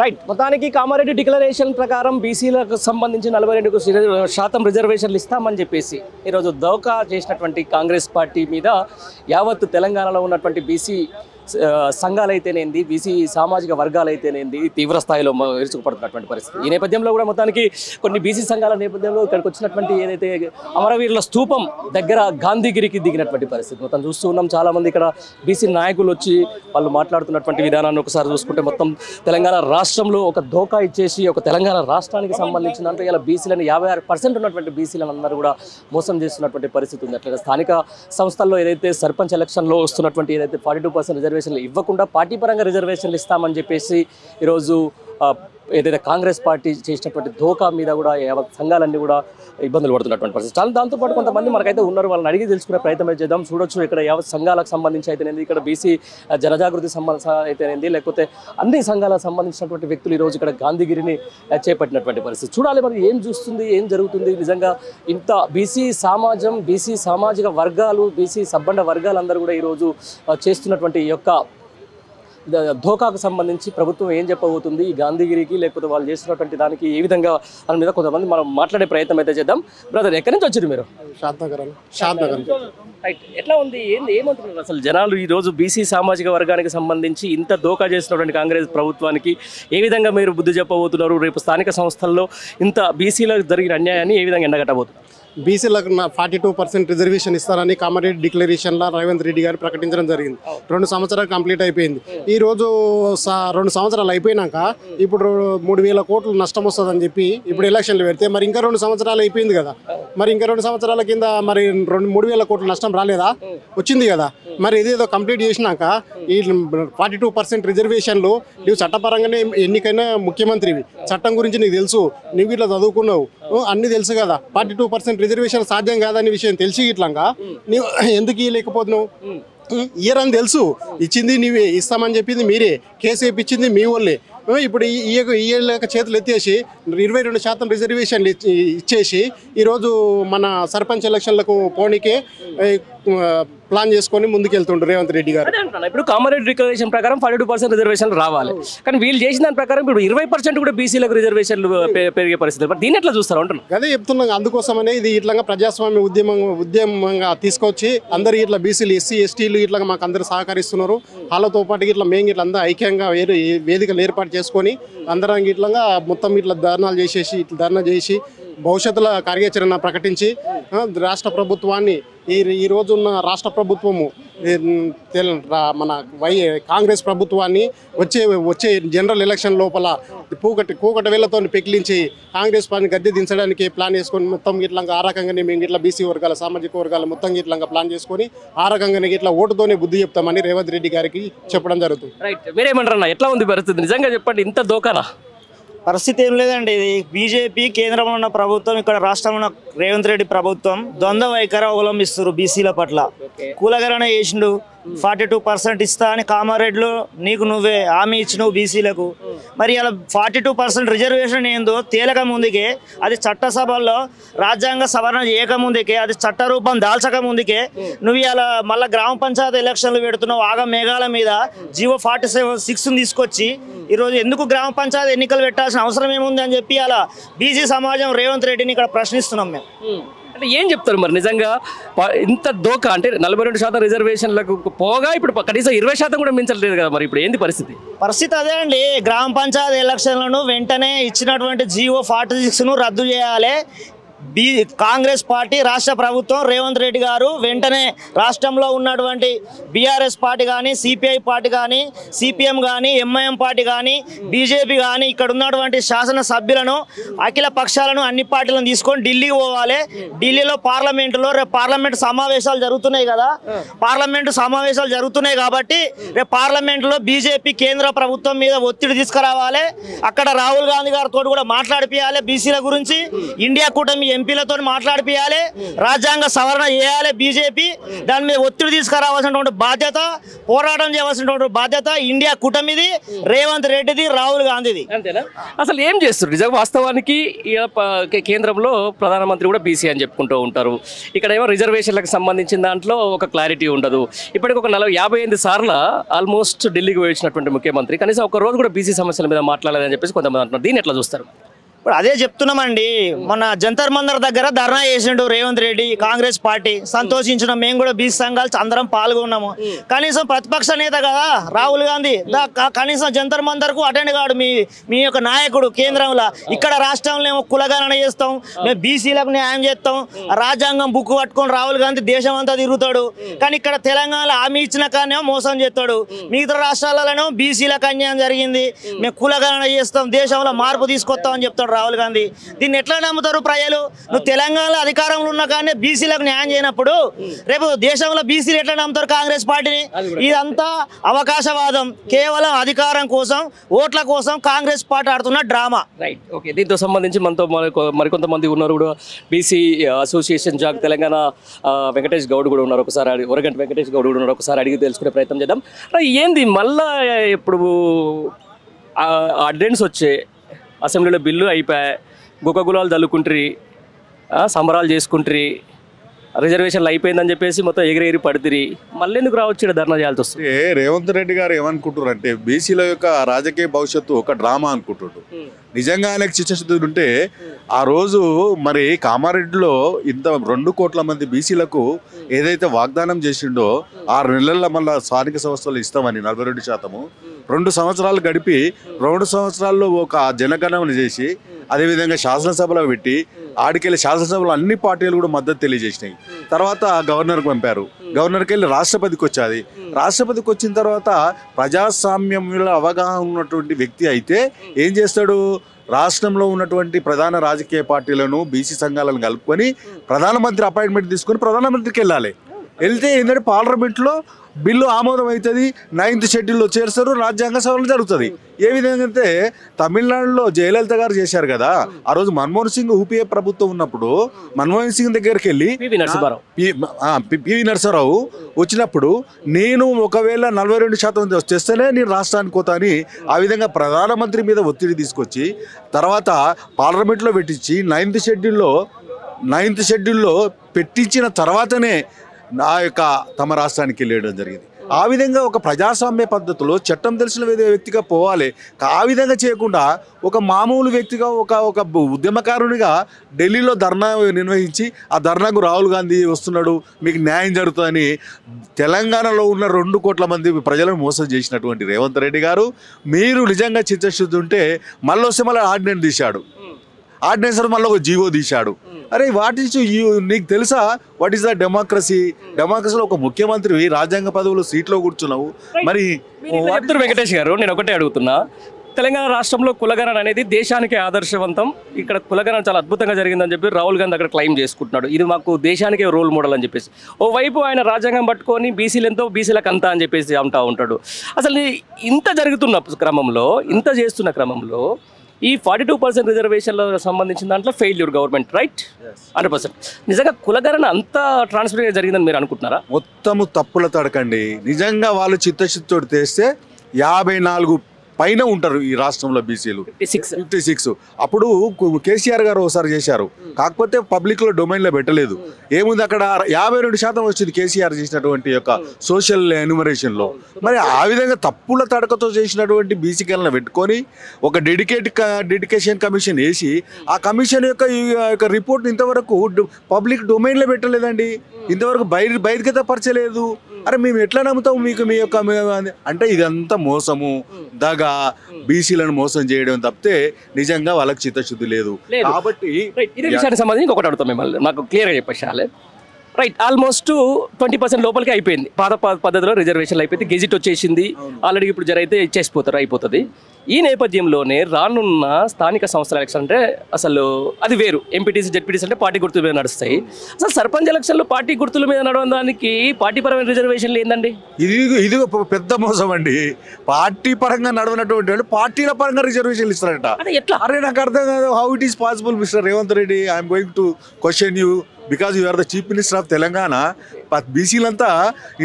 Right మొత్తానికి Kamareddy declaration ప్రకారం బీసీలకు సంబంధించి 42% రిజర్వేషన్లు ఇస్తామని చెప్పేసి ఈరోజు దౌకా చేసినటువంటి కాంగ్రెస్ పార్టీ మీద యావత్ తెలంగాణలో ఉన్నటువంటి బీసీ సంఘాలైతేనేంది బీసీ సామాజిక వర్గాలైతేనేంది తీవ్ర స్థాయిలో విరుచుకుపడుతున్నటువంటి పరిస్థితి. ఈ నేపథ్యంలో కూడా మొత్తానికి కొన్ని బీసీ సంఘాల నేపథ్యంలో ఇక్కడికి వచ్చినటువంటి ఏదైతే అమరవీరుల స్తూపం దగ్గర గాంధీగిరికి దిగినటువంటి పరిస్థితి మొత్తం చూస్తూ ఉన్నాం. చాలామంది ఇక్కడ బీసీ నాయకులు వచ్చి వాళ్ళు మాట్లాడుతున్నటువంటి విధానాన్ని ఒకసారి చూసుకుంటే మొత్తం తెలంగాణ రాష్ట్రంలో ఒక ధోకా ఇచ్చేసి ఒక తెలంగాణ రాష్ట్రానికి సంబంధించిన అంటే ఇలా బీసీలను 56% ఉన్నటువంటి బీసీలను అందరూ కూడా మోసం చేస్తున్నటువంటి పరిస్థితి ఉంది. అట్లా స్థానిక సంస్థల్లో ఏదైతే సర్పంచ్ ఎలక్షన్లో వస్తున్నటువంటి ఏదైతే 42% రిజర్వేషన్లు ఇవ్వకుండా పార్టీ పరంగా రిజర్వేషన్లు ఇస్తామని చెప్పేసి ఈరోజు ఏదైతే కాంగ్రెస్ పార్టీ చేసినటువంటి ధోకా మీద కూడా సంఘాలన్నీ కూడా ఇబ్బందులు పడుతున్నటువంటి పరిస్థితి. చాలా దాంతోపాటు కొంతమంది మనకైతే ఉన్నారు, వాళ్ళని అడిగి తెలుసుకునే ప్రయత్నం చేద్దాం. చూడొచ్చు ఇక్కడ యావత్ సంఘాలకు సంబంధించి అయితేనేది, ఇక్కడ బీసీ జనజాగృతి అయితేనేది, లేకపోతే అన్ని సంఘాలకు సంబంధించినటువంటి వ్యక్తులు ఈరోజు ఇక్కడ గాంధీగిరిని చేపట్టినటువంటి పరిస్థితి. చూడాలి మరి ఏం చూస్తుంది, ఏం జరుగుతుంది. నిజంగా ఇంత బీసీ సమాజం, బీసీ సామాజిక వర్గాలు, బీసీ సబ్బండ వర్గాలందరూ కూడా ఈరోజు చేస్తున్నటువంటి ఈ యొక్క ధోకాకు సంబంధించి ప్రభుత్వం ఏం చెప్పబోతుంది ఈ గాంధీగిరికి, లేకపోతే వాళ్ళు చేస్తున్నటువంటి దానికి ఏ విధంగా దాని మీద కొంతమంది మనం మాట్లాడే ప్రయత్నం అయితే చేద్దాం. బ్రదర్, ఎక్కడి నుంచి వచ్చారు మీరు? రైట్, ఎట్లా ఉంది, ఏమంటున్నారు అసలు జనాలు ఈరోజు బీసీ సామాజిక వర్గానికి సంబంధించి ఇంత ధోకా చేసినటువంటి కాంగ్రెస్ ప్రభుత్వానికి ఏ విధంగా మీరు బుద్ధి చెప్పబోతున్నారు? రేపు స్థానిక సంస్థల్లో ఇంత బీసీలకు జరిగిన అన్యాయాన్ని ఏ విధంగా ఎండగట్టబోతున్నారు? బీసీలకు 42% రిజర్వేషన్ ఇస్తారని కామారెడ్డి డిక్లరేషన్లో రేవంత్ రెడ్డి గారు ప్రకటించడం జరిగింది. 2 సంవత్సరాలు కంప్లీట్ అయిపోయింది. ఈరోజు 2 సంవత్సరాలు అయిపోయినాక ఇప్పుడు 3,000 కోట్లు నష్టం వస్తుందని చెప్పి ఇప్పుడు ఎలక్షన్లు పెడితే మరి ఇంకా 2 సంవత్సరాలు అయిపోయింది కదా. మరి ఇంకా 2 సంవత్సరాల కింద మరి 3,000 కోట్లు నష్టం రాలేదా? వచ్చింది కదా. మరి ఇదేదో కంప్లీట్ చేసినాక ఈ 42% రిజర్వేషన్లు నువ్వు చట్టపరంగానే ఎన్నికైనా ముఖ్యమంత్రివి, చట్టం గురించి నీకు తెలుసు, నువ్వు ఇట్లా చదువుకున్నావు, అన్నీ తెలుసు కదా. 42% రిజర్వేషన్ సాధ్యం కాదని విషయం తెలిసి ఇట్లాగా నీవు ఎందుకు ఇవ్వలేకపోతున్నావు? ఇయ్యరని తెలుసు, ఇచ్చింది నీవే, ఇస్తామని చెప్పింది మీరే, కేసు వేయించింది మీ వాళ్ళే. ఇప్పుడు ఇయ్యలేక చేతులు ఎత్తేసి 22% రిజర్వేషన్లు ఇచ్చేసి ఈరోజు మన సర్పంచ్ ఎలక్షన్లకు పోనీకే ప్లాన్ చేసుకొని ముందుకెళ్తుండ్రు రేవంత్ రెడ్డి గారు. ఇప్పుడు కామారెడ్డి డిక్లరేషన్ ప్రకారం 42% రిజర్వేషన్లు రావాలి, కానీ వీళ్ళు చేసిన దాని ప్రకారం ఇప్పుడు 20% కూడా బీసీలకు రిజర్వేషన్లు పెరిగే పరిస్థితి. మరి దీన్ని ఎట్లా చూస్తారు అంటున్నాను? అదే చెప్తున్నాం, అందుకోసమనే ఇది ఇట్లా ప్రజాస్వామ్య ఉద్యమంగా తీసుకొచ్చి అందరు ఇట్లా బీసీలు, ఎస్సీ, ఎస్టీలు ఇట్లా మాకు అందరు సహకరిస్తున్నారు. వాళ్ళతో పాటు ఇట్లా మేము ఇట్లా అందరూ ఐక్యంగా వేదికలు ఏర్పాటు చేసుకొని అందరం ఇట్లా మొత్తం ఇట్లా ధర్నాలు చేసేసి ధర్నా చేసి భవిష్యత్తులో కార్యాచరణ ప్రకటించి రాష్ట్ర ప్రభుత్వాన్ని ఈ రోజున్న రాష్ట్ర ప్రభుత్వము మన కాంగ్రెస్ ప్రభుత్వాన్ని వచ్చే జనరల్ ఎలక్షన్ లోపల కూకటి వేళ్లతో పెకిలించి కాంగ్రెస్ పార్టీని గద్దె దించడానికి ప్లాన్ చేసుకొని మొత్తం ఇట్లా ఆ రకంగానే మేము ఇట్లా బీసీ వర్గాల సామాజిక వర్గాలు మొత్తం ఇట్లా ప్లాన్ చేసుకొని ఆ రకంగానే ఇట్లా ఓటుతోనే బుద్ధి చెప్తామని రేవంత్ రెడ్డి గారికి చెప్పడం జరుగుతుంది. రైట్, మీరేమంటారన్నా, ఎట్లా ఉంది పరిస్థితి? నిజంగా చెప్పండి, ఇంత దోకానా? పరిస్థితి ఏం లేదండి. ఇది బీజేపీ కేంద్రంలో ఉన్న ప్రభుత్వం, ఇక్కడ రాష్ట్రంలో ఉన్న రేవంత్ రెడ్డి ప్రభుత్వం ద్వంద్వ వైఖరి అవలంబిస్తారు బీసీల పట్ల. కూలగరణ చేసిండు, 42% ఇస్తా అని కామారెడ్డిలో నీకు నువ్వే హామీ ఇచ్చినవు బీసీలకు. మరి అలా 42% రిజర్వేషన్ ఏందో తేలక ముందుకే, అది చట్టసభల్లో రాజ్యాంగ సవరణ చేయకముందుకే, అది చట్టరూపం దాల్చక ముందుకే నువ్వు ఇలా మళ్ళీ గ్రామ పంచాయతీ ఎలక్షన్లు పెడుతున్నావు ఆగ మేఘాల మీద. జీవో 47(6) తీసుకొచ్చి ఈరోజు ఎందుకు గ్రామ పంచాయతీ ఎన్నికలు పెట్టాల్సిన అవసరం ఏముంది అని చెప్పి అలా బీసీ సమాజం రేవంత్ రెడ్డిని ఇక్కడ ప్రశ్నిస్తున్నాం మేము. అంటే ఏం చెప్తారు మరి? నిజంగా ఇంత దోకా అంటే 42% రిజర్వేషన్లకు పోగా ఇప్పుడు కనీసం 20% కూడా మించలేదు కదా. మరి ఇప్పుడు ఏంది పరిస్థితి? పరిస్థితి అదే అండి. గ్రామ పంచాయతీ ఎలక్షన్లను వెంటనే ఇచ్చినటువంటి జీవో 46ను రద్దు చేయాలి. కాంగ్రెస్ పార్టీ, రాష్ట్ర ప్రభుత్వం, రేవంత్ రెడ్డి గారు వెంటనే రాష్ట్రంలో ఉన్నటువంటి బీఆర్ఎస్ పార్టీ కానీ, సిపిఐ పార్టీ కానీ, సిపిఎం కానీ, ఎంఐఎం పార్టీ కానీ, బీజేపీ కానీ, ఇక్కడ ఉన్నటువంటి శాసనసభ్యులను, అఖిల పక్షాలను, అన్ని పార్టీలను తీసుకొని ఢిల్లీకి పోవాలి. ఢిల్లీలో పార్లమెంటులో రేపు పార్లమెంటు సమావేశాలు జరుగుతున్నాయి కదా. పార్లమెంటు సమావేశాలు జరుగుతున్నాయి కాబట్టి రేపు పార్లమెంటులో బీజేపీ కేంద్ర ప్రభుత్వం మీద ఒత్తిడి తీసుకురావాలి. అక్కడ రాహుల్ గాంధీ గారితో కూడా మాట్లాడిపియాలి బీసీల గురించి. ఇండియా కూటమి ఎంపీలతో మాట్లాడిపియాలి, రాజ్యాంగ సవరణ చేయాలి బీజేపీ. దాని మీద ఒత్తిడి తీసుకురావాల్సినటువంటి బాధ్యత, పోరాటం చేయవలసినటువంటి బాధ్యత ఇండియా కూటమిది, రేవంత్ రెడ్డిది, రాహుల్ గాంధీది. అంతేనా? అసలు ఏం చేస్తారు నిజంగా? వాస్తవానికి కేంద్రంలో ప్రధానమంత్రి కూడా బీసీ అని చెప్పుకుంటూ ఉంటారు. ఇక్కడ ఏమో రిజర్వేషన్లకు సంబంధించిన దాంట్లో ఒక క్లారిటీ ఉండదు. ఇప్పటికి ఒక 58 సార్లు ఆల్మోస్ట్ ఢిల్లీకి వచ్చినటువంటి ముఖ్యమంత్రి కనీసం ఒక రోజు కూడా బీసీ సమస్యల మీద మాట్లాడాలని చెప్పేసి కొంతమంది అంటున్నారు. దీన్ని ఎట్లా చూస్తారు? ఇప్పుడు అదే చెప్తున్నామండి. మన జంతర్ మందర్ దగ్గర ధర్నా చేసిండు రేవంత్ రెడ్డి, కాంగ్రెస్ పార్టీ. సంతోషించినాం, మేము కూడా బీసీ సంఘాలు అందరం పాల్గొన్నాము. కనీసం ప్రతిపక్ష నేత కదా రాహుల్ గాంధీ, కనీసం జంతర్ మందర్ కు అటెండ్ కాడు మీ యొక్క నాయకుడు కేంద్రంలో. ఇక్కడ రాష్ట్రంలో ఏమో కులగణన చేస్తాం, మేము బీసీలకు న్యాయం చేస్తాం, రాజ్యాంగం బుక్ పట్టుకొని రాహుల్ గాంధీ దేశం అంతా తిరుగుతాడు. కానీ ఇక్కడ తెలంగాణలో హామీ ఇచ్చిన కానేమో మోసం చేస్తాడు. మిగతా రాష్ట్రాలలోనేమో బీసీలకు అన్యాయం జరిగింది, మేము కులగణన చేస్తాం, దేశంలో మార్పు తీసుకొస్తాం అని చెప్తాడు రాహుల్ గాంధీ. దీన్ని ఎట్లా నమ్ముతారు ప్రజలు? నువ్వు తెలంగాణలో అధికారంలో ఉన్న కానీ బీసీలకు న్యాయం చేయనప్పుడు రేపు దేశంలో బీసీలు ఎట్లా నమ్ముతారు కాంగ్రెస్ పార్టీని? ఇదంతా అవకాశవాదం, కేవలం అధికారం కోసం, ఓట్ల కోసం కాంగ్రెస్ పార్టీ ఆడుతున్న డ్రామా. Right, okay. దీంతో సంబంధించి మనతో మరికొంతమంది ఉన్నారు కూడా. బీసీ అసోసియేషన్ జాగ్ తెలంగాణ వెంకటేష్ గౌడ్ కూడా ఉన్నారు. ఒకసారి ఒరగంటి వెంకటేష్ గౌడ్ కూడా ఉన్నారు. ఒకసారి అడిగి తెలుసుకునే ప్రయత్నం చేద్దాం. ఏంది మళ్ళా ఇప్పుడు అడ్రెన్స్ వచ్చే అసెంబ్లీలో బిల్లు అయిపోయాయి, గుక్కగులాలు చల్లుకుంటారు, సంబరాలు చేసుకుంటారు, రిజర్వేషన్లు అయిపోయిందని చెప్పేసి మొత్తం ఎగిరి పడుతుంది. మళ్ళీ ఎందుకు రావచ్చు ధర్నా చేయాల్సి వస్తుంది? రేవంత్ రెడ్డి గారు ఏమనుకుంటారు అంటే బీసీల యొక్క రాజకీయ భవిష్యత్తు ఒక డ్రామా అనుకుంటున్నాడు. నిజంగా ఆయనకు చిత్తశుద్ధి ఉంటే ఆ రోజు మరి కామారెడ్డిలో ఇంత 2 కోట్ల మంది బీసీలకు ఏదైతే వాగ్దానం చేసిండో 6 నెలల మళ్ళీ స్థానిక సంస్థలు ఇస్తామని 42%, 2 సంవత్సరాలు గడిపి 2 సంవత్సరాల్లో ఒక జనగణన చేసి అదేవిధంగా శాసనసభలో పెట్టి ఆడికెళ్ళి శాసనసభలో అన్ని పార్టీలు కూడా మద్దతు తెలియజేసినాయి. తర్వాత గవర్నర్కి పంపారు, గవర్నర్కి వెళ్ళి రాష్ట్రపతికి వచ్చాది. రాష్ట్రపతికి వచ్చిన తర్వాత ప్రజాస్వామ్యంలో అవగాహన ఉన్నటువంటి వ్యక్తి అయితే ఏం చేస్తాడు? రాష్ట్రంలో ఉన్నటువంటి ప్రధాన రాజకీయ పార్టీలను బీసీ సంఘాలను కలుపుకొని ప్రధానమంత్రి అపాయింట్మెంట్ తీసుకొని ప్రధానమంత్రికి వెళ్తే ఏంటంటే పార్లమెంట్లో బిల్లు ఆమోదం అవుతుంది, 9th షెడ్యూల్లో చేరుస్తారు, రాజ్యాంగ సవరణ జరుగుతుంది. ఏ విధంగా అయితే తమిళనాడులో జయలలిత గారు చేశారు కదా, ఆ రోజు మన్మోహన్ సింగ్ యూపీఏ ప్రభుత్వం ఉన్నప్పుడు మన్మోహన్ సింగ్ దగ్గరికి వెళ్ళి పివి నరసింహారావు వచ్చినప్పుడు నేను ఒకవేళ 42% తెస్తేనే నేను రాష్ట్రానికి పోతా అని ఆ విధంగా ప్రధానమంత్రి మీద ఒత్తిడి తీసుకొచ్చి తర్వాత పార్లమెంట్లో పెట్టించి 9th షెడ్యూల్లో పెట్టించిన తర్వాతనే నా యొక్క తమ రాష్ట్రానికి వెళ్ళడం జరిగింది. ఆ విధంగా ఒక ప్రజాస్వామ్య పద్ధతిలో చట్టం తెలిసిన వ్యక్తిగా పోవాలి. ఆ విధంగా చేయకుండా ఒక మామూలు వ్యక్తిగా ఒక ఉద్యమకారునిగా ఢిల్లీలో ధర్నా నిర్వహించి ఆ ధర్నాకు రాహుల్ గాంధీ వస్తున్నాడు, మీకు న్యాయం జరుగుతుందని తెలంగాణలో ఉన్న 2 కోట్ల మంది ప్రజలను మోసం చేసినటువంటి రేవంత్ రెడ్డి గారు, మీరు నిజంగా చిత్తశుద్ధి ఉంటే మళ్ళీ వస్తే మళ్ళీ ఆర్డినెన్స్ తీశాడు, ఆర్డినెన్స్ మళ్ళీ ఒక జీవో తీశాడు. అరే వాట్ ఈస్ నీకు తెలుసా వాట్ ఈస్ ద డెమోక్రసీలో ఒక ముఖ్యమంత్రి రాజ్యాంగ పదవులు సీట్లో కూర్చున్నావు. మరి వెంకటేష్ గారు, నేను ఒకటే అడుగుతున్నా, తెలంగాణ రాష్ట్రంలో కులగణన అనేది దేశానికి ఆదర్శవంతం, ఇక్కడ కులగణన చాలా అద్భుతంగా జరిగిందని చెప్పి రాహుల్ గాంధీ అక్కడ క్లెయిమ్ చేసుకుంటున్నాడు. ఇది మాకు దేశానికే రోల్ మోడల్ అని చెప్పేసి ఓవైపు ఆయన రాజ్యాంగం పట్టుకొని బీసీలు ఎంతో బీసీలకు అంతా అని చెప్పేసి అంటూ ఉంటాడు. అసలు ఇంత చేస్తున్న క్రమంలో ఈ 42% రిజర్వేషన్లకు సంబంధించిన దాంట్లో ఫెయిల్యూర్ గవర్నమెంట్, రైట్? 100%. నిజంగా కులగణన అంత ట్రాన్స్పరెంట్గా జరిగిందని మీరు అనుకుంటున్నారా? మొత్తము తప్పుల తడకండి. నిజంగా వాళ్ళు చిత్తశుద్ధితో తెస్తే 54 పైన ఉంటారు ఈ రాష్ట్రంలో బీసీలు, 56. అప్పుడు కేసీఆర్ గారు ఒకసారి చేశారు, కాకపోతే పబ్లిక్లో డొమైన్లో పెట్టలేదు. ఏముంది అక్కడ 52% వచ్చింది కేసీఆర్ చేసినటువంటి యొక్క సోషల్ ఎన్యూమరేషన్లో. మరి ఆ విధంగా తప్పుల తడకతో చేసినటువంటి బీసీలను పెట్టుకొని ఒక డెడికేషన్ కమిషన్ వేసి ఆ కమిషన్ యొక్క రిపోర్ట్ ఇంతవరకు పబ్లిక్ డొమైన్లో పెట్టలేదండి, ఇంతవరకు బహిర్గతపరచలేదు. అరే మేము ఎట్లా నమ్ముతాము మీకు మీ యొక్క అంటే ఇదంతా మోసము, దగా, బీసీలను మోసం చేయడం తప్పితే నిజంగా వాళ్ళకి చిత్తశుద్ధి లేదు. కాబట్టి ఇదే విషయానికి సంబంధించి ఇంకొకటి అడుగుతాం మిమ్మల్ని, నాకు క్లియర్గా చెప్పేసాలి. రైట్ ఆల్మోస్ట్ 20% లోపలికి అయిపోయింది. పాత పద్ధతిలో రిజర్వేషన్లు అయిపోయింది, గెజిట్ వచ్చేసింది ఆల్రెడీ. ఇప్పుడు జరైతే ఇచ్చేసిపోతారు, అయిపోతుంది. ఈ నేపథ్యంలోనే రానున్న స్థానిక సంస్థల ఎలక్షన్ అంటే అసలు అది వేరు. ఎంపీటీసీ జెడ్పీటీసీ అంటే పార్టీ గుర్తుల మీద నడుస్తాయి. అసలు సర్పంచ్ ఎలక్షన్లో పార్టీ గుర్తుల మీద నడవడానికి పార్టీ పరమైన రిజర్వేషన్లు ఏందండి? ఇది పెద్ద మోసం అండి. పార్టీ పరంగా నడవనటువంటి వాళ్ళు పార్టీల పరంగా రిజర్వేషన్లు ఇస్తారంట. అంటే ఎట్లా? అరే నాకు అర్థం కాదు. How it is possible mister Revanth Reddy? I'm going to question you because you are the chief minister of Telangana. బీసీలంతా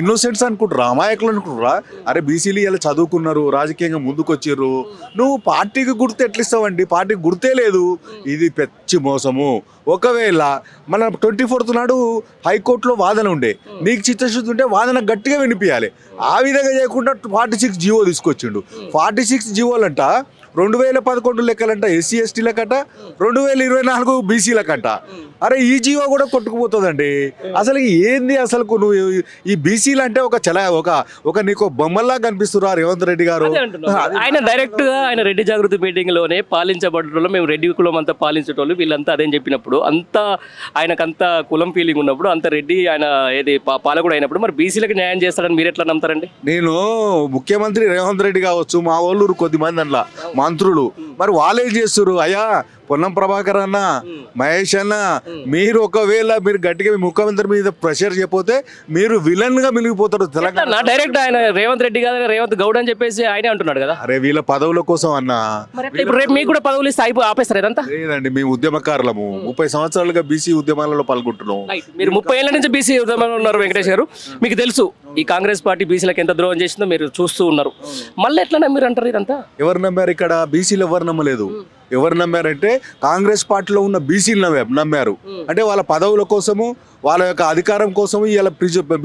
ఇన్నోసెంట్స్ అనుకుంటారా, అమాయకులు అనుకుంటారా? అరే బీసీలు ఇలా చదువుకున్నారు, రాజకీయంగా ముందుకు వచ్చారు, నువ్వు పార్టీకి గుర్తు ఎట్లా ఇస్తావండి? పార్టీకి గుర్తే లేదు. ఇది పెచ్చి మోసము. ఒకవేళ మన 24th నాడు హైకోర్టులో వాదన ఉండే, నీకు చిత్తశుద్ధి ఉంటే వాదన గట్టిగా వినిపించాలి. ఆ విధంగా చేయకుండా 46 జీవో తీసుకొచ్చిండు. 46 జీవోలంట 2011 లెక్కలంట ఎస్సీ ఎస్టీలకట, 2024 బీసీలకట. అరే ఈ జీవో కూడా కొట్టుకుపోతుందండి. అసలు ఏంది అసలు నువ్వు ఈ బీసీలు అంటే ఒక నీకు బొమ్మల్లా కనిపిస్తున్నా రేవంత్ రెడ్డి గారు. ఆయన డైరెక్ట్ గా ఆయన రెడ్డి జాగృతి మీటింగ్ లోనే పాలించబడ్డోళ్ళు మేము రెడ్డి కులం అంతా పాలించేటోళ్ళు వీళ్ళంతా అదేం చెప్పినప్పుడు అంతా ఆయనకంతా కులం ఫీలింగ్ ఉన్నప్పుడు అంత రెడ్డి ఆయన ఏది పాలకుడు అయినప్పుడు మరి బీసీలకు న్యాయం చేస్తాడని మీరు ఎట్లా నమ్ముతారండి? నేను ముఖ్యమంత్రి రేవంత్ రెడ్డి కావచ్చు, మా వాళ్ళు కొద్దిమంది అందులో మంత్రులు మరి వాళ్ళేం చేస్తారు? అయ్యా పొన్నం ప్రభాకర్ అన్న, మహేష్ అన్న, మీరు ఒకవేళ మీరు గట్టిగా ముఖ్యమంత్రి మీద ప్రెషర్ చెప్పితే మీరు విలన్ గా మిలిగిపోతారు తెలంగాణ. డైరెక్ట్ ఆయన రేవంత్ రెడ్డి గారు రేవంత్ గౌడ్ అని చెప్పేసి ఆయనే అంటున్నాడు కదా. అరే వీళ్ళ పదవుల కోసం అన్న. ఇప్పుడు రేపు మీకు కూడా పదవులు ఇస్తే ఆపేస్తారు ఇదంతా? లేదండి, మేము ఉద్యమకారులము. 30 సంవత్సరాలుగా బీసీ ఉద్యమాలలో పాల్గొంటున్నాం. మీరు 30 ఏళ్ల నుంచి బీసీ ఉద్యమంలో ఉన్నారు వెంకటేష్ గారు. మీకు తెలుసు ఈ కాంగ్రెస్ పార్టీ బీసీలకు ఎంత ద్రోహం చేసిందో మీరు చూస్తూ ఉన్నారు. మళ్ళీ ఎట్లా నమ్మారు అంటారు ఇదంతా? ఎవరు నమ్మారు ఇక్కడ? బీసీలు ఎవరు నమ్మలేదు. ఎవరు నమ్మారంటే కాంగ్రెస్ పార్టీలో ఉన్న బీసీలు నమ్మారు. అంటే వాళ్ళ పదవుల కోసము, వాళ్ళ యొక్క అధికారం కోసము ఇలా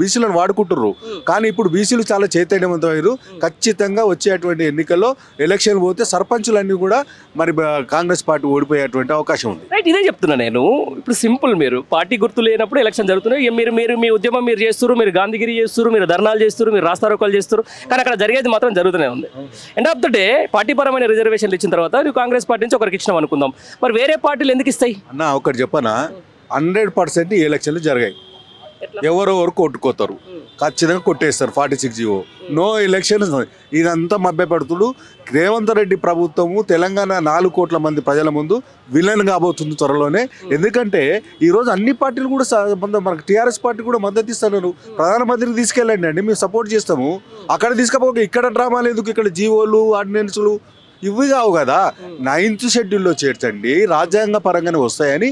బీసీలను వాడుకుంటున్నారు. కానీ ఇప్పుడు బీసీలు చాలా చైతన్యవంతమయ్యారు. ఖచ్చితంగా వచ్చేటువంటి ఎన్నికల్లో ఎలక్షన్ పోతే సర్పంచులన్నీ కూడా మరి కాంగ్రెస్ పార్టీ ఓడిపోయేటువంటి అవకాశం ఉంది. రైట్, ఇదే చెప్తున్నా నేను. ఇప్పుడు సింపుల్, మీరు పార్టీ గుర్తు లేనప్పుడు ఎలక్షన్ జరుగుతున్నాయి, మీరు మీ ఉద్యమం మీరు చేస్తారు, మీరు గాంధీగిరి చేస్తారు, మీరు ధర్నాలు చేస్తారు, మీరు రాస్తారోకాలు చేస్తారు, కానీ అక్కడ జరిగేది మాత్రం జరుగుతూనే ఉంది. End of the day party పరమైన రిజర్వేషన్లు ఇచ్చిన తర్వాత నువ్వు కాంగ్రెస్ పార్టీ నుంచి ఒకరికి ఇచ్చినాం అనుకుందాం, మరి వేరే పార్టీలు ఎందుకు ఇస్తాయి అన్న? ఒకటి చెప్పనా, 100% ఈ ఎలక్షన్లు జరిగాయి. ఎవరెవరు కొట్టుకోతారు, ఖచ్చితంగా కొట్టేస్తారు 46 జీవో. No election. ఇదంతా మభ్యపెడుతుడు. రేవంత్ రెడ్డి ప్రభుత్వము తెలంగాణ 4 కోట్ల మంది ప్రజల ముందు విలన్ కాబోతుంది త్వరలోనే. ఎందుకంటే ఈరోజు అన్ని పార్టీలు కూడా మనకు టీఆర్ఎస్ పార్టీ కూడా మద్దతు ఇస్తున్నారు. ప్రధానమంత్రిని తీసుకెళ్ళండి అండి, మేము సపోర్ట్ చేస్తాము. అక్కడ తీసుకపోక ఇక్కడ డ్రామాలు ఎందుకు? ఇక్కడ జీవోలు, ఆర్డినెన్సులు ఇవి కావు కదా. 9th షెడ్యూల్లో చేర్చండి, రాజ్యాంగ పరంగానే వస్తాయని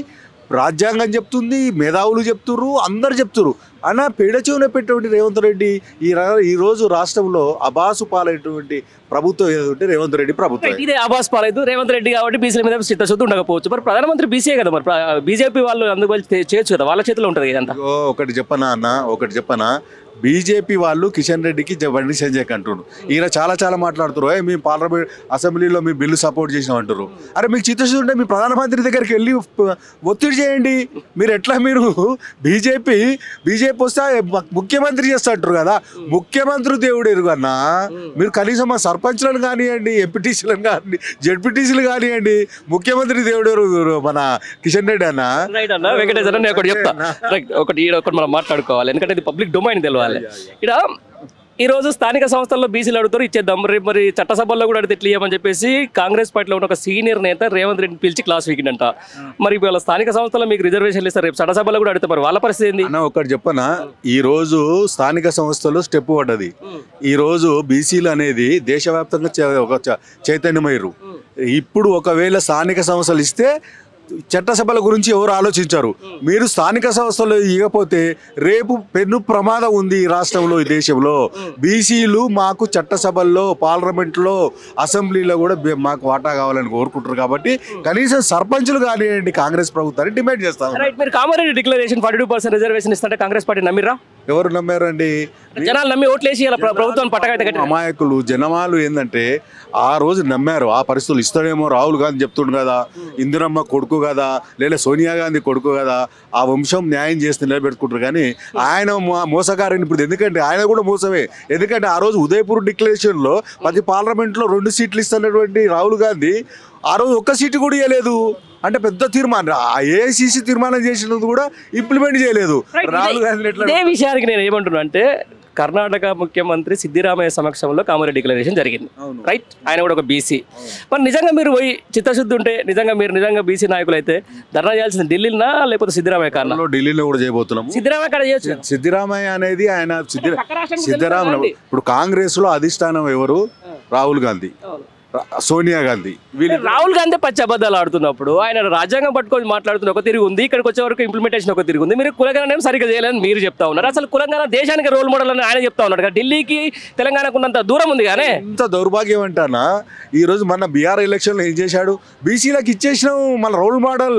రాజ్యాంగం చెప్తుంది, మేధావులు చెప్తుర్రు, అందరు చెప్తుర్రు. అన్న పెడచెవున పెట్టేటువంటి రేవంత్ రెడ్డి ఈరోజు రాష్ట్రంలో అబాసు పాలైనటువంటి ప్రభుత్వం ఏదంటే రేవంత్ రెడ్డి ప్రభుత్వం. ఇదే అబాస్ పాలైదు రేవంత్ రెడ్డి కాబట్టి బీసీల మీద చిత్తశుద్ధి ఉండకపోవచ్చు. మరి ప్రధానమంత్రి బీసీఏ కదా, మరి బీజేపీ వాళ్ళు అందుకు చేయొచ్చు కదా, వాళ్ళ చేతిలో ఉంటుంది ఇదంతా. ఒకటి చెప్పనా అన్న, ఒకటి చెప్పనా, బీజేపీ వాళ్ళు కిషన్ రెడ్డికి బండి సంజయ్ అంటున్నారు. ఈయన చాలా మాట్లాడుతున్నారు. మేము పార్లమెంట్ అసెంబ్లీలో మీ బిల్లు సపోర్ట్ చేసినాం అంటారు. అరే మీకు చిత్తశుద్ధి ఉంటే మీ ప్రధానమంత్రి దగ్గరికి వెళ్ళి ఒత్తిడి చేయండి. మీరు బీజేపీ వస్తే ముఖ్యమంత్రి చేస్తా అంటారు కదా. ముఖ్యమంత్రి దేవుడు ఎరుగన్నా. మీరు కనీసం మా సర్పంచ్లను కానివ్వండి, ఎంపీటీసీలను కానివ్వండి, జెడ్పీటీసీలు కానివ్వండి, ముఖ్యమంత్రి దేవుడు ఎవరు? మన కిషన్ రెడ్డి అన్న. రైట్ అన్న, వెంకటేష్ అన్న నేను ఒకటి చెప్తా. ఒకటి మనం మాట్లాడుకోవాలి, ఎందుకంటే ఇది పబ్లిక్ డొమైన్ తెలవాలి. ఇక్కడ ఈరోజు స్థానిక సంస్థల్లో బీసీలు అడుగుతారు, ఇచ్చేద్దాం. రేపు మరి చట్టసభల్లో కూడా అడిగితే ఎట్లా ఇవ్వమని చెప్పేసి కాంగ్రెస్ పార్టీలో ఉన్న ఒక సీనియర్ నేత రేవంత్ రెడ్డిని పిలిచి క్లాస్ వీకిండంట. మరి వాళ్ళ స్థానిక సంస్థల్లో మీకు రిజర్వేషన్లు ఇస్తారు, రేపు చట్టసభల్లో కూడా అడిగితే మరి వాళ్ళ పరిస్థితి ఏంది? ఒకటి చెప్పనా, ఈ రోజు స్థానిక సంస్థలు స్టెప్ పడ్డది. ఈ రోజు బీసీలు అనేది దేశవ్యాప్తంగా ఒక చైతన్యమయ్యారు. ఇప్పుడు ఒకవేళ స్థానిక సంస్థలు ఇస్తే చట్టసభల గురించి ఎవరు ఆలోచించారు. మీరు స్థానిక సంస్థలు ఇవ్వకపోతే రేపు పెను ప్రమాదం ఉంది ఈ రాష్ట్రంలో, ఈ దేశంలో. బీసీలు మాకు చట్టసభల్లో, పార్లమెంట్లో, అసెంబ్లీలో కూడా మాకు వాటా కావాలని కోరుకుంటారు. కాబట్టి కనీసం సర్పంచులు కానివ్వండి కాంగ్రెస్ ప్రభుత్వాన్ని డిమాండ్ చేస్తాం. మీరు కామారెడ్డి డిక్లరేషన్ 42% రిజర్వేషన్ ఇస్తుంటే కాంగ్రెస్ పార్టీ నమ్మిరా? ఎవరు నమ్మారండి? జనాలు నమ్మి ఓట్లేసి ప్రభుత్వం పట్టకైతే అమాయకులు జనమాలు ఏంటంటే ఆ రోజు నమ్మారు. ఆ పరిస్థితులు ఇస్తాడేమో రాహుల్ గాంధీ చెప్తుండు కదా, ఇందిరమ్మ కొడుకు కదా, లేదా సోనియా గాంధీ కొడుకు కదా, ఆ వంశం న్యాయం చేస్తే నిలబెట్టుకుంటారు. కానీ ఆయన మోసగారని ఇప్పుడు, ఎందుకంటే ఆయన కూడా మోసమే. ఎందుకంటే ఆ రోజు ఉదయపూర్ డిక్లరేషన్లో 10 పార్లమెంట్లో 2 సీట్లు ఇస్తున్నటువంటి రాహుల్ గాంధీ ఆ రోజు ఒక్క సీటు కూడా ఇవ్వలేదు. అంటే పెద్ద తీర్మానం ఏఐసిసి తీర్మానం చేసినది కూడా ఇంప్లిమెంట్ చేయలేదు. రాహుల్ గాంధీ ఇదే విషయానికి నేను ఏమంటున్నా అంటే కర్ణాటక ముఖ్యమంత్రి సిద్దిరామయ్య సమక్షంలో కామారెడ్డి డిక్లరేషన్ జరిగింది, రైట్? ఆయన కూడా ఒక బీసీ. మరి నిజంగా మీరు పోయి చిత్తశుద్ధి ఉంటే నిజంగా బీసీ నాయకులు అయితే ధర్నా చేయాల్సింది ఢిల్లీనా లేకపోతే సిద్దిరామయ్య కారణం? ఢిల్లీలో కూడా చేయబోతున్నాము. సిద్దిరామయ్య కాడ చేయొచ్చు. సిద్దిరామయ్య అనేది ఆయన సిద్ధరామయ్య ఇప్పుడు కాంగ్రెస్ లో అధిష్టానం ఎవరు? రాహుల్ గాంధీ, సోనియా గాంధీ. రాహుల్ గాంధీ పచ్చి అబద్ధాలు ఆడుతున్నప్పుడు ఆయన రాజ్యాంగం పట్టుకొని మాట్లాడుతున్న ఒక తిరిగి ఉంది, ఇక్కడికి వచ్చే వరకు ఇంప్లిమెంటేషన్ ఒక తిరిగి ఉంది. మీరు కులగణన సరిగ్గా చేయాలని మీరు చెప్తా ఉన్నారు. అసలు కులగణన దేశానికి రోల్ మోడల్ అని ఆయన చెప్తా ఉన్నాడు కదా. ఢిల్లీకి తెలంగాణకు ఉన్నంత దూరం ఉంది కానీ ఇంత దౌర్భాగ్యం అంటానా? ఈ రోజు మన బీహార్ ఎలక్షన్ లో ఏం చేశాడు? బీసీలకు ఇచ్చేసినాం మన రోల్ మోడల్.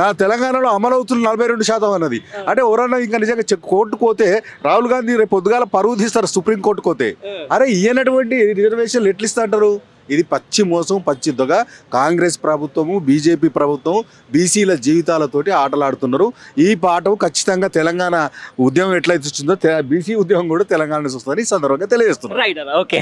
నా తెలంగాణలో అమలవుతున్న 42% అన్నది. అంటే ఎవరన్నా ఇంకా నిజంగా కోర్టుకు పోతే రాహుల్ గాంధీ రేపు పొద్దుగాల పరువు తీస్తారు సుప్రీం కోర్టుకు పోతే. అరే ఇయ్యనటువంటి రిజర్వేషన్లు ఎట్లా ఇస్తా అంటారు? ఇది పచ్చి మోసం, పచ్చి దొంగ. కాంగ్రెస్ ప్రభుత్వము, బీజేపీ ప్రభుత్వం బీసీల జీవితాలతోటి ఆటలాడుతున్నారు. ఈ పాఠం ఖచ్చితంగా తెలంగాణ ఉద్యమం ఎట్లయితే వచ్చిందో బీసీ ఉద్యమం కూడా తెలంగాణ నుంచి వస్తుందని ఈ సందర్భంగా తెలియజేస్తున్నారు. Right, okay.